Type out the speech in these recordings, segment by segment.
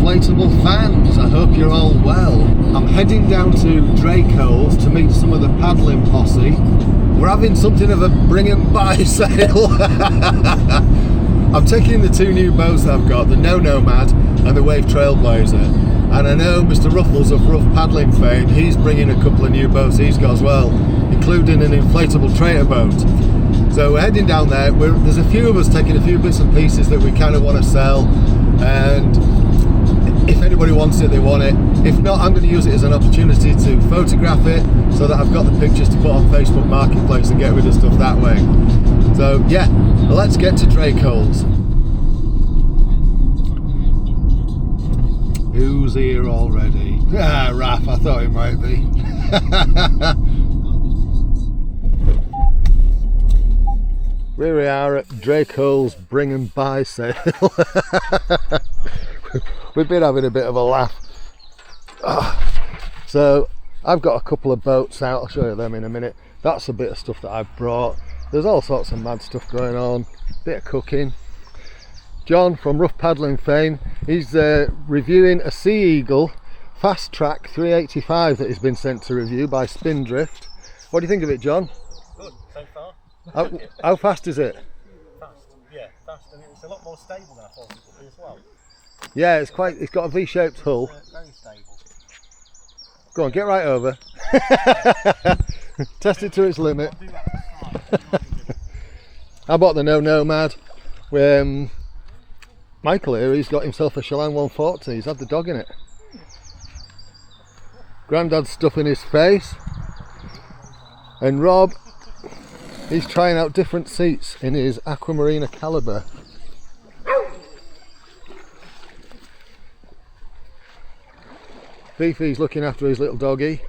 inflatable fans, I hope you're all well. I'm heading down to Drakeholes to meet some of the Paddling Posse. We're having something of a bring and buy sale. I'm taking the two new boats that I've got, the No Nomad and the Wave Trailblazer. And I know Mr. Ruffles of Rough Paddling fame, he's bringing a couple of new boats he's got as well, including an Inflatable Traitor boat. So we're heading down there. There's a few of us taking a few bits and pieces that we kind of want to sell, and if anybody wants it, they want it. If not, I'm going to use it as an opportunity to photograph it so that I've got the pictures to put on Facebook Marketplace and get rid of stuff that way. So yeah, let's get to Drakeholes. Who's here already? Ah, Raph, I thought it might be. Here we are at Drakeholes bring and buy sale. We've been having a bit of a laugh. So I've got a couple of boats out, I'll show you them in a minute. That's a bit of stuff that I've brought. There's all sorts of mad stuff going on, bit of cooking. John from Rough Paddling fame, he's reviewing a Sea Eagle Fast Track 385 that has been sent to review by Spindrift. What do you think of it, John? Good, so far. How fast is it? Fast, yeah, fast, and it's a lot more stable than I thought it would be as well. Yeah, it's got a V-shaped hull. Very stable. Go on, get right over. Test it to its limit. I bought the No Nomad. Michael here, he's got himself a Chelan 140, he's had the dog in it. Grandad's stuffing his face. And Rob, he's trying out different seats in his Aquamarina Calibre. Beefy's looking after his little doggy.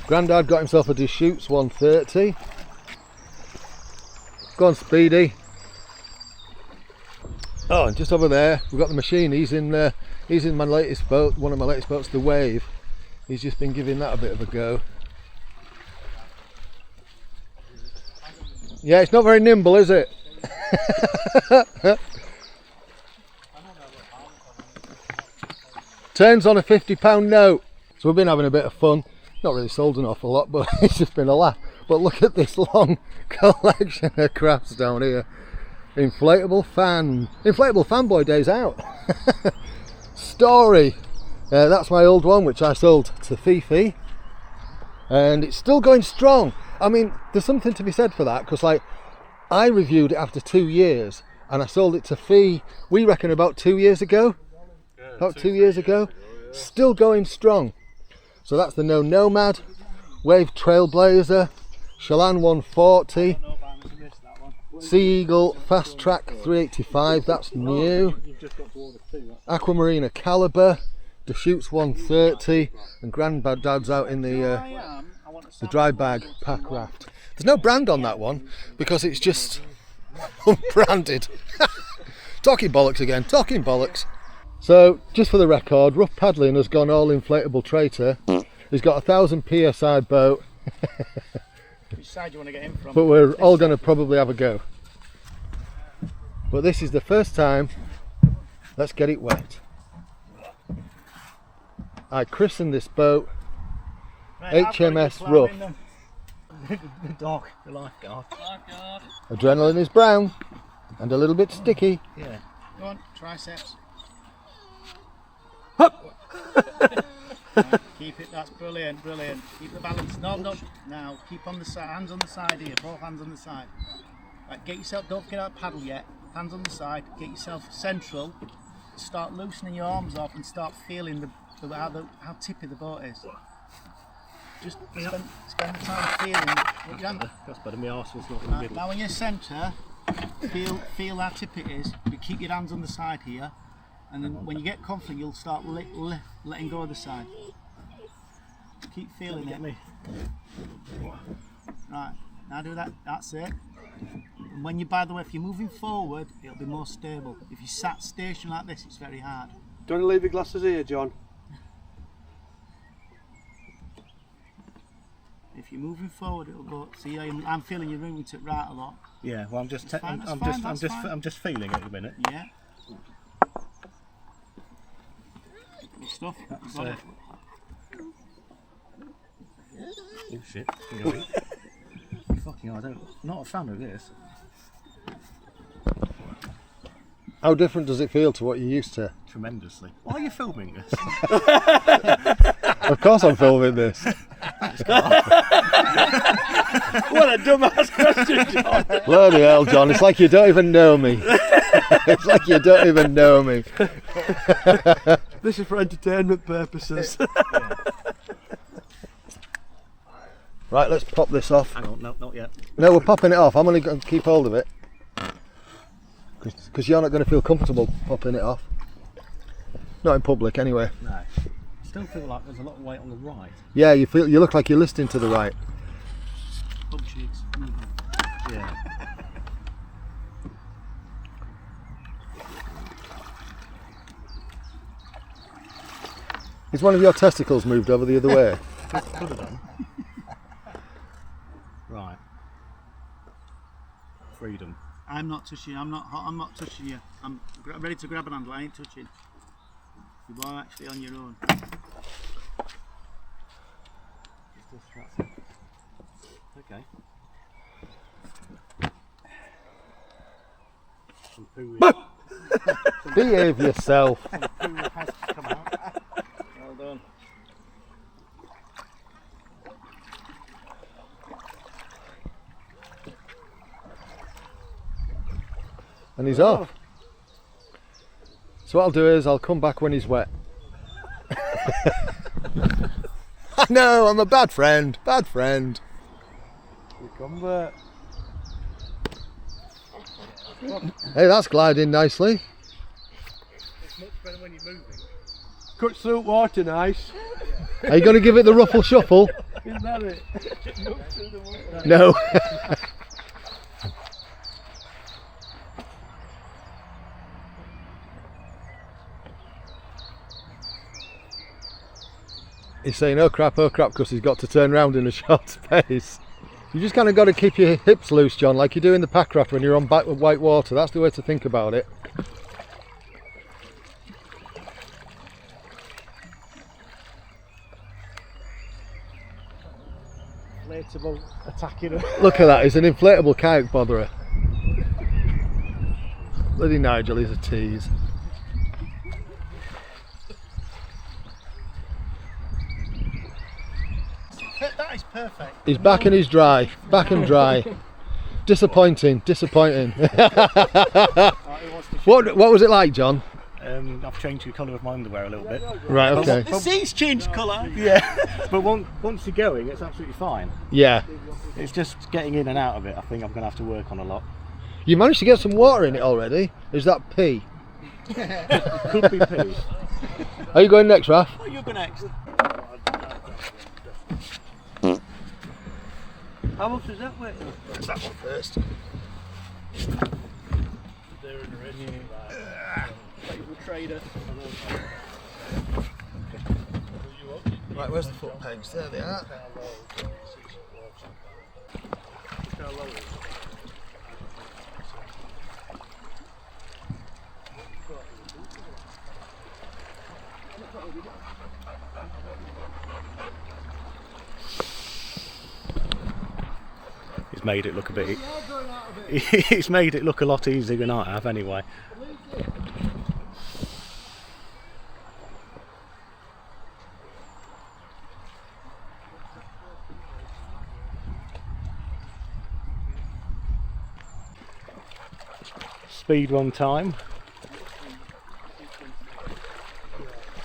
Grandad got himself a Deschutes 130. Go on, Speedy. Oh, and just over there we've got the machine. He's in my latest boat, one of my latest boats, the Wave. He's just been giving that a bit of a go. Yeah, it's not very nimble, is it? Turns on a £50 note. So we've been having a bit of fun. Not really sold an awful lot, but it's just been a laugh. But look at this long collection of crafts down here. Inflatable fanboy days out. Story. That's my old one, which I sold to Fifi, and it's still going strong. I mean, there's something to be said for that, because like I reviewed it after 2 years and I sold it to Fee, we reckon about 2 years ago. About 2 years ago. Still going strong. So that's the No Nomad, Wave Trailblazer, Chelan 140, Sea Eagle Fast Track 385, that's new. Aquamarina Calibre, Deschutes 130, and Granddad's out in the dry bag pack raft. There's no brand on that one because it's just unbranded. Talking bollocks again, talking bollocks. So just for the record, Rough Paddling has gone all Inflatable Traitor. He's got 1,000 PSI boat. Which side do you want to get in from? But we're all going to probably have a go. But this is the first time. Let's get it wet. I christened this boat HMS Rough. The dog, the lifeguard. Adrenaline is brown and a little bit sticky. Yeah. Go on, triceps. Keep it, that's brilliant, brilliant. Keep the balance. No, now keep on the side, hands on the side here, both hands on the side. Right, get yourself, don't get out paddle yet, hands on the side, get yourself central, start loosening your arms off and start feeling how tippy the boat is. Just spend the time feeling. That's better, my arse was not in the middle. Now when you're centre, feel how tippy it is, but keep your hands on the side here. And then when you get confident, you'll start letting go of the side. Keep feeling it. Right, now do that, that's it. And when you, by the way, if you're moving forward, it'll be more stable. If you sat stationary like this, it's very hard. Do you want to leave your glasses here, John? If you're moving forward, it'll go. See, I'm feeling you're moving to it right a lot. Yeah, well, I'm just feeling it at the minute. Yeah. Good stuff. Got it. Oh shit. Fucking hell, I'm not a fan of this. How different does it feel to what you're used to? Tremendously. Why are you filming this? Of course I'm filming this. What a dumbass question, John. Bloody hell, John, it's like you don't even know me. It's like you don't even know me. This is for entertainment purposes. Right, let's pop this off. Hang on, no, not yet. No, we're popping it off. I'm only going to keep hold of it. Because you're not going to feel comfortable popping it off. Not in public, anyway. No. Still feel like there's a lot of weight on the right. Yeah, you look like you're listening to the right. Bum cheeks. Yeah. Is one of your testicles moved over the other way? Could have done. Right. Freedom. I'm not touching. I'm not touching you. I'm ready to grab an handle. I ain't touching. You are actually on your own. Okay. Behave yourself. Some poo has come out. Well done. And he's off. So what I'll do is I'll come back when he's wet. I know, I'm a bad friend. Bad friend. You come back. Hey, that's gliding nicely. It's much better when you're moving. Cut through water nice. Are you going to give it the ruffle shuffle? Isn't that it? No. He's saying, oh crap, because he's got to turn round in a short space. You just kind of got to keep your hips loose, John, like you do in the packraft when you're on back with white water. That's the way to think about it. Inflatable attacking him. Look at that, he's an inflatable kayak botherer. Bloody Nigel, he's a tease. That is perfect. He's back and he's dry, back and dry. Disappointing. What was it like, John? I've changed the colour of my underwear a little bit. Right, okay. The sea's changed colour. Yeah, but once you're going, it's absolutely fine. Yeah. It's just getting in and out of it. I think I'm going to have to work on a lot. You managed to get some water in it already? Is that pee? Could be pee. Are you going next, Raph? Oh, you go next. How much is that weight? That's that one first. Inflatable Traitor. Right, where's the foot pegs? There they are. He's made it look a bit. He's made it look a lot easier than I have, anyway. Speed run time.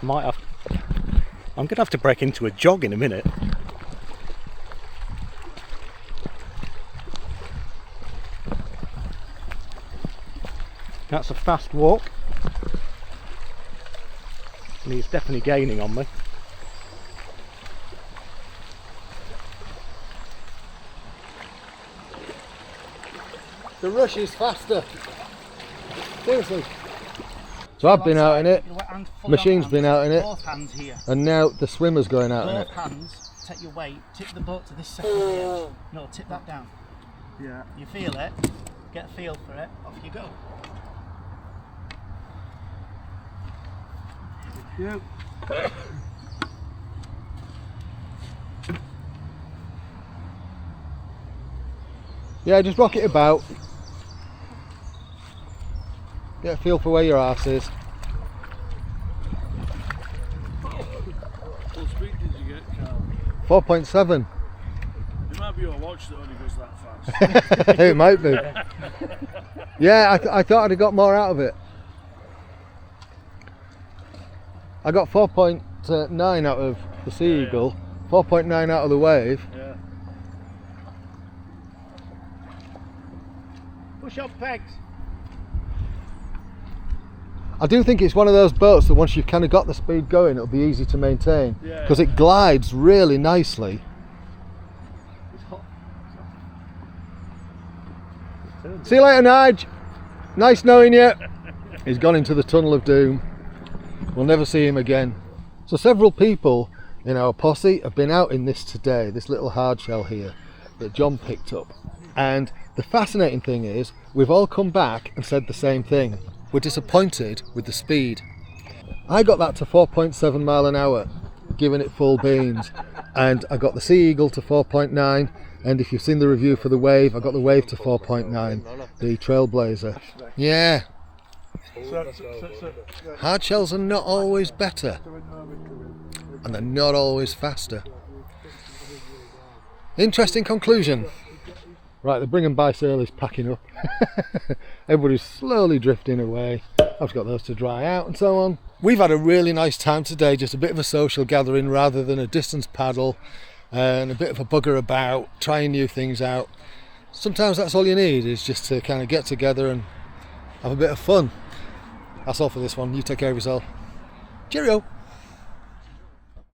I'm gonna have to break into a jog in a minute. That's a fast walk. And he's definitely gaining on me. The rush is faster. Seriously. So I've been out in it, Machine's been out in it, Both hands here. and now the swimmer's going out in Both it. hands, take your weight, tip the boat to this second edge. No, tip that down. Yeah. You feel it, get a feel for it, off you go. Yeah. Yeah, just rock it about. Get a feel for where your arse is. What speed did you get, Carl? 4.7. It might be your watch that only goes that fast. It might be. Yeah, I thought I'd have got more out of it. I got 4.9 out of the Sea Eagle, 4.9 out of the Wave. Yeah. Push up pegs. I do think it's one of those boats that once you've kind of got the speed going, it'll be easy to maintain Yeah. because it glides really nicely. It's hot. See you later, Nige. Nice knowing you. He's gone into the tunnel of doom. We'll never see him again. So several people in our posse have been out in this today, this little hardshell here that John picked up. And the fascinating thing is, we've all come back and said the same thing. We're disappointed with the speed. I got that to 4.7 mile an hour, giving it full beans. And I got the Sea Eagle to 4.9. And if you've seen the review for the Wave, I got the Wave to 4.9, the Trailblazer. Yeah, hardshells are not always better. And they're not always faster. Interesting conclusion. Right, the Bring 'em by sale is packing up. Everybody's slowly drifting away. I've got those to dry out and so on. We've had a really nice time today, just a bit of a social gathering rather than a distance paddle, and a bit of a bugger about, trying new things out. Sometimes that's all you need, is just to kind of get together and have a bit of fun. That's all for this one. You take care of yourself. Cheerio.